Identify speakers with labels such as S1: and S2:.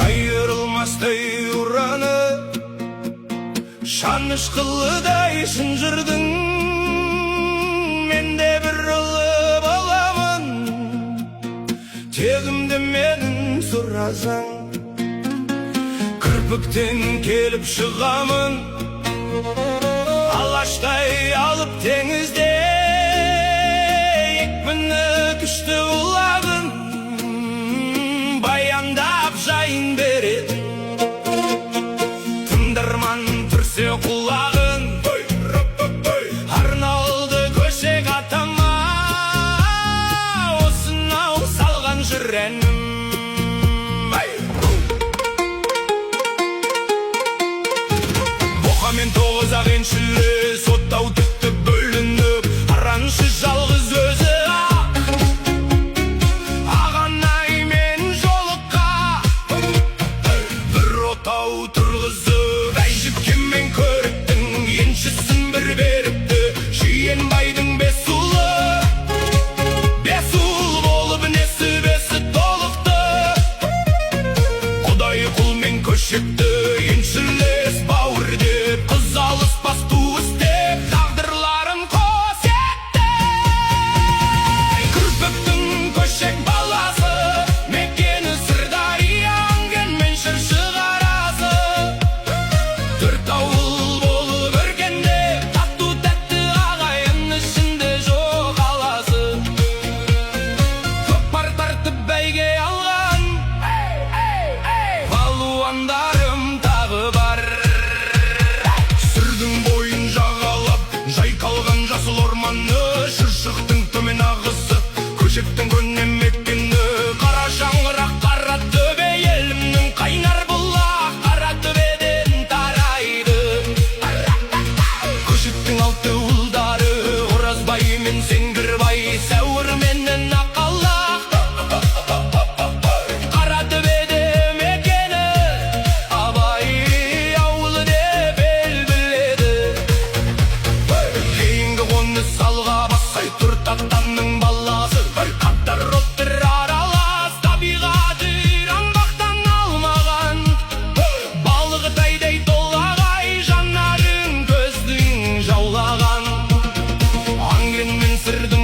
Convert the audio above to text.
S1: Ayırılmazday uranı, şanış kılıday şınjırdın. Mende bir ılı balamın, tegimde menin sorasan. Kırpıkten kelip çıgamın, alaştay alıp denizde ekmini küçtü ulagın. Bayandap jayın beredin, tındırman türse kulağın. Arnaldı köşek atama, osuna salgan jirenim. Bokamen toğuz ағеншілі, соттау тіпті бөлініп, араншы жалғыз өзі. Ағанай мен жолыққа бір отау тұрғызып, әйжіпкен мен көріктің еншісін бір беріпті. Жиенбайдың бес ұлы болып несібесі толықты. Құдай құл мен көшекті еншілес бауыр деп, қыз алыспас туыс деп, тағдырларын қос етті. Кірпіктің көшек баласы, мекені Сырдария, аңгенмен шыршы қарасы. Төрт ауыл болып өргенде, тату тәтті ағайын ішінде жоқ аласы. Көкпар тартып бәйге алған балуандарым тағы бар. Сүрдің бойын жағалап жайқалған жасыл орманы, шыршықтың төмен ағысы, көшектің көнем мекені. Қара шаңырақ, қара төбе, елімнің қайнар бұлақ, қара төбеден тарайды. Көшектің алты ұлдары, Оразбай мен Сеңгірбай, Сәуір менен Ақалақ. Қара төбеде мекені, Абай ауылы деп ел біледі. Кейінгі қоныс алға басай, төрт аттанның баласы, қатар оттыр аралас, табиғаты аңбақтан алмаған. Балығы тайдай толағай, жанарың көздің жаулаған. Аңген мен сырдың